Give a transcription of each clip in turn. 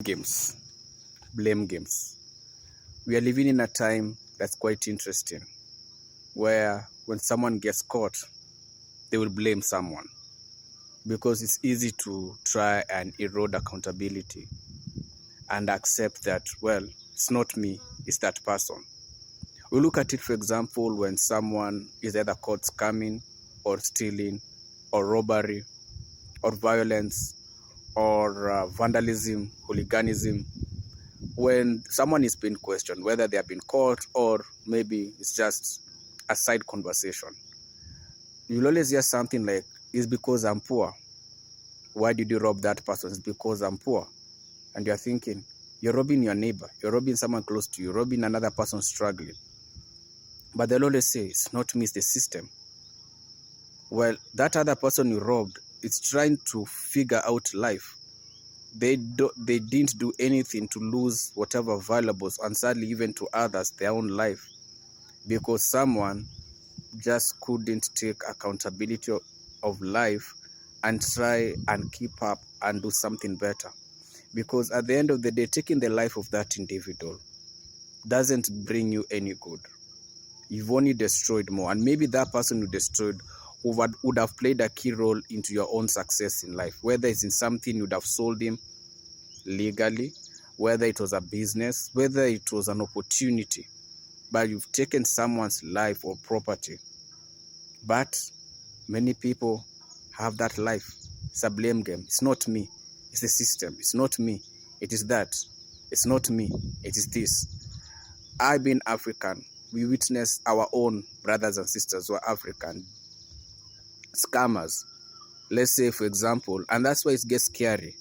Games, blame games. We are living in a time that's quite interesting, where when someone gets caught, they will blame someone because it's easy to try and erode accountability and accept that, well, it's not me, it's that person. We look at it, for example, when someone is either caught scamming or stealing or robbery or violence or vandalism, hooliganism. When someone is being questioned, whether they have been caught or maybe it's just a side conversation, you'll always hear something like, it's because I'm poor. Why did you rob that person? It's because I'm poor. And you're thinking, you're robbing your neighbor, you're robbing someone close to you, robbing another person struggling. But they'll always say, it's not me, it's the system. Well, that other person you robbed is trying to figure out life. They didn't do anything to lose whatever valuables, and sadly even to others their own life, because someone just couldn't take accountability of life and try and keep up and do something better. Because at the end of the day, taking the life of that individual doesn't bring you any good. You've only destroyed more, and maybe that person you destroyed would have played a key role into your own success in life, whether it's in something you'd have sold him legally, whether it was a business, whether it was an opportunity, but you've taken someone's life or property. But many people have that life. It's a blame game. It's not me, it's the system. It's not me, it is that. It's not me, it is this. I, being African, we witness our own brothers and sisters who are African scammers. Let's say, for example, and that's why it gets scary.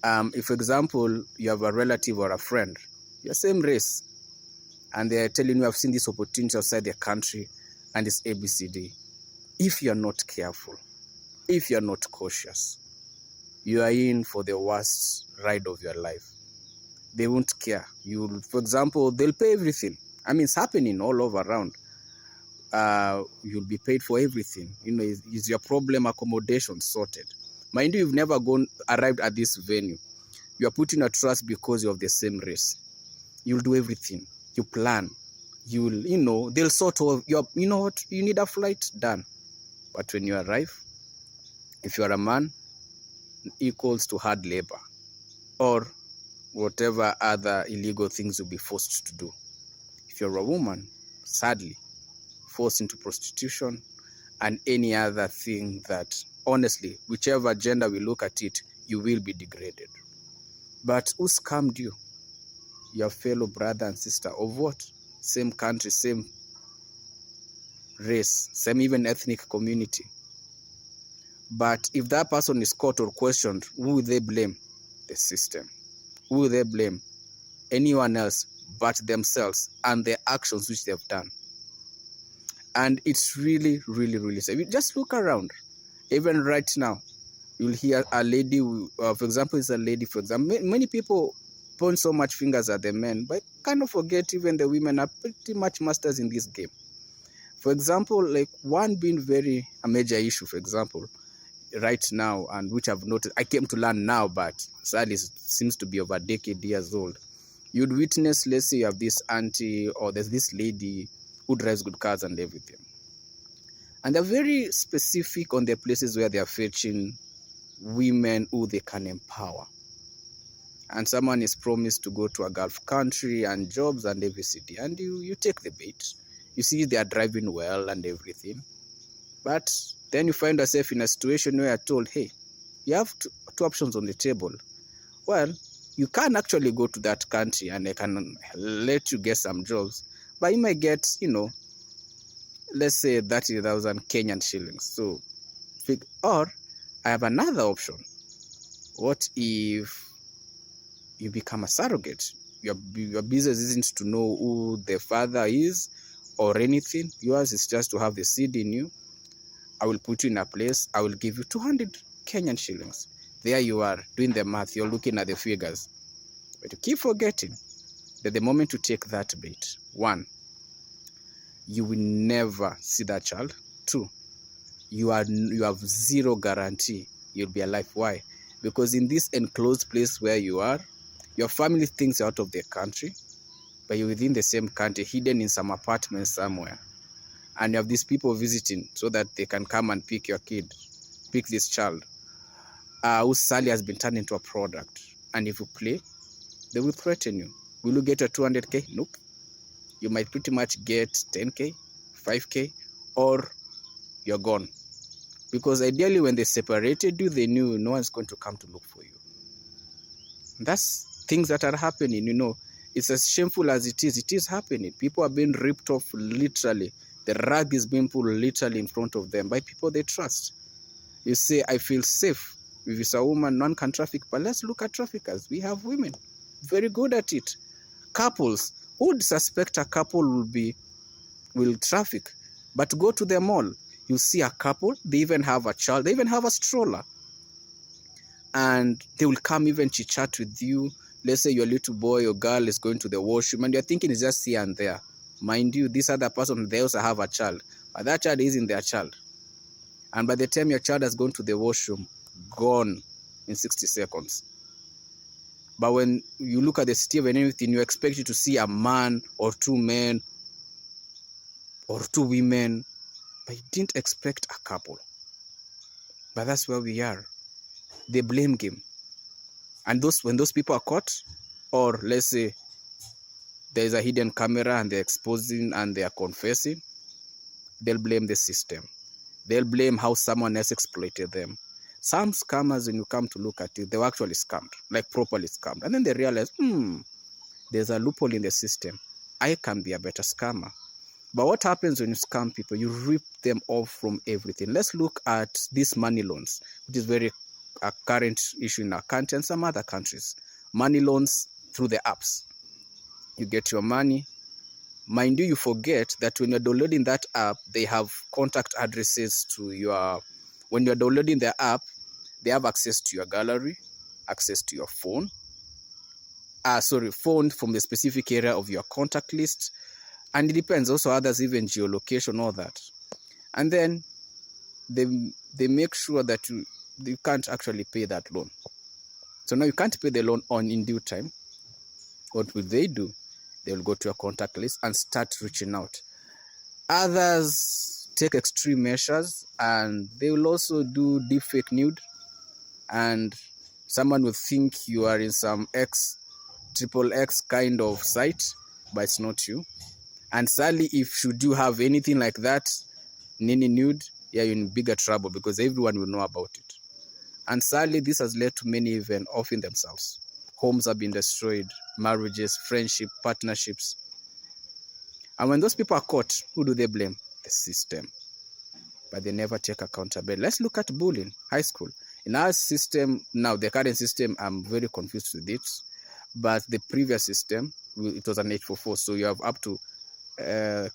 If, for example, you have a relative or a friend, your same race, and they're telling you, I've seen this opportunity outside the country, and it's ABCD. If you're not careful, if you're not cautious, you are in for the worst ride of your life. They won't care. For example, they'll pay everything. I mean, it's happening all over around. You'll be paid for everything. Is your problem accommodation sorted? Mind you, you've never arrived at this venue. You are putting a trust because you're of the same race. You'll do everything. You plan. They'll sort of, you know what, you need a flight done. But when you arrive, if you are a man, equals to hard labor or whatever other illegal things you'll be forced to do. If you're a woman, sadly, forced into prostitution and any other thing that, honestly, whichever gender we look at it, you will be degraded. But who scammed you? Your fellow brother and sister of what? Same country, same race, same even ethnic community. But if that person is caught or questioned, who will they blame? The system. Who will they blame? Anyone else but themselves and their actions which they've done. And it's really, really, really sad. Just look around. Even right now, you'll hear a lady, for example, is a lady, for example. Many people point so much fingers at the men, but kind of forget even the women are pretty much masters in this game. For example, like one being a major issue, for example, right now, and which I've noticed, I came to learn now, but sadly it seems to be over a decade years old. You'd witness, let's say you have this auntie or there's this lady who drives good cars and everything. And they're very specific on the places where they are fetching women who they can empower. And someone is promised to go to a Gulf country and jobs and ABCD, and you take the bait. You see they are driving well and everything. But then you find yourself in a situation where you're told, hey, you have two options on the table. Well, you can actually go to that country and they can let you get some jobs, but you might get, let's say 30,000 Kenyan shillings. So, or I have another option. What if you become a surrogate? Your business isn't to know who the father is or anything. Yours is just to have the seed in you. I will put you in a place. I will give you 200 Kenyan shillings. There you are, doing the math. You're looking at the figures. But you keep forgetting that the moment you take that bait, 1, you will never see that child. 2, you have zero guarantee you'll be alive. Why? Because in this enclosed place where you are, Your family thinks you're out of the country, but you're within the same country, hidden in some apartment somewhere. And you have these people visiting so that they can come and pick your kid, pick this child, whose salary has been turned into a product. And if you play, they will threaten you. Will you get a 200K? Nope. You might pretty much get 10K, 5K, or you're gone. Because ideally, when they separated you, they knew no one's going to come to look for you. That's things that are happening, you know. It's as shameful as it is happening. People are being ripped off literally. The rug is being pulled literally in front of them by people they trust. You say, I feel safe. If it's a woman, none can traffic. But let's look at traffickers. We have women very good at it. Couples, who would suspect a couple will traffic? But go to the mall, you see a couple, they even have a child, they even have a stroller. And they will come even chit-chat with you. Let's say your little boy or girl is going to the washroom and you're thinking it's just here and there. Mind you, this other person, they also have a child. But that child isn't their child. And by the time your child has gone to the washroom, gone in 60 seconds. But when you look at the CCTV and everything, you expect you to see a man or two men or two women. But you didn't expect a couple. But that's where we are. The blame game. And when those people are caught, or let's say there's a hidden camera and they're exposing and they are confessing, they'll blame the system. They'll blame how someone else exploited them. Some scammers, when you come to look at it, they were actually scammed, like properly scammed. And then they realize, there's a loophole in the system. I can be a better scammer. But what happens when you scam people? You rip them off from everything. Let's look at these money loans, which is very a current issue in our country and some other countries. Money loans through the apps. You get your money. Mind you, you forget that when you're downloading that app, they have contact addresses to your... When you're downloading the app, they have access to your gallery, access to your phone. Phone from the specific area of your contact list. And it depends. Also, others even geolocation, all that. And then they make sure that you can't actually pay that loan. So now you can't pay the loan in due time. What will they do? They will go to your contact list and start reaching out. Others take extreme measures and they will also do deepfake nude. And someone will think you are in some XXX kind of site, but it's not you. And sadly, if should you have anything like that, Nini nude, you're in bigger trouble because everyone will know about it. And sadly, this has led to many even offing themselves. Homes have been destroyed, marriages, friendship, partnerships. And when those people are caught, who do they blame? The system. But they never take accountability. Let's look at bullying, high school. In our system, now the current system, I'm very confused with it. But the previous system, it was an 844. So you have up to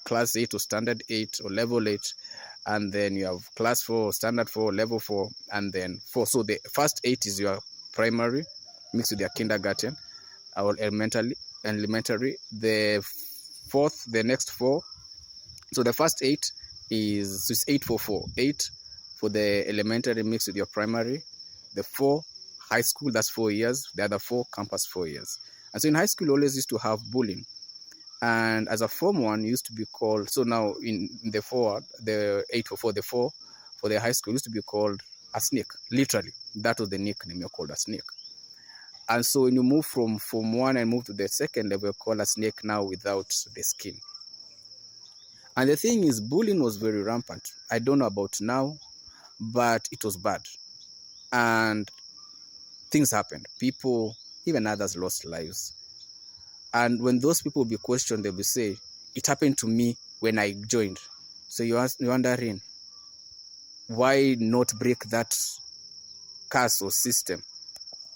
class 8 or standard 8 or level 8. And then you have class 4, standard 4, level 4, and then 4. So the first 8 is your primary, mixed with your kindergarten, or elementary. The fourth, the next 4. So the first 8 is 844. 8 for the elementary mixed with your primary. The 4, high school, that's 4 years. The other 4, campus 4 years. And so in high school, you always used to have bullying. And as a form 1, used to be called, so now in the 4, the 844, the 4 for the high school used to be called a snake. Literally, that was the nickname, you're called a snake. And so when you move from Form 1 and move to the second level, you're called a snake now without the skin. And the thing is, bullying was very rampant. I don't know about now, but it was bad. And things happened. People, even others, lost lives. And when those people will be questioned, they will say, it happened to me when I joined. So you're wondering, why not break that curse or system?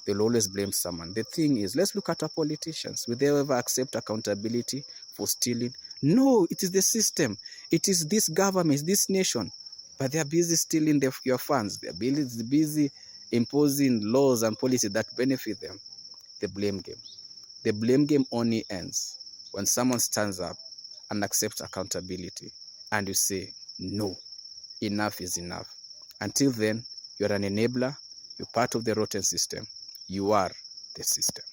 They'll always blame someone. The thing is, let's look at our politicians. Will they ever accept accountability for stealing? No, it is the system. It is this government, this nation. But they are busy stealing your funds. They are busy imposing laws and policies that benefit them. The blame game. The blame game only ends when someone stands up and accepts accountability and you say, no, enough is enough. Until then, you're an enabler, you're part of the rotten system, you are the system.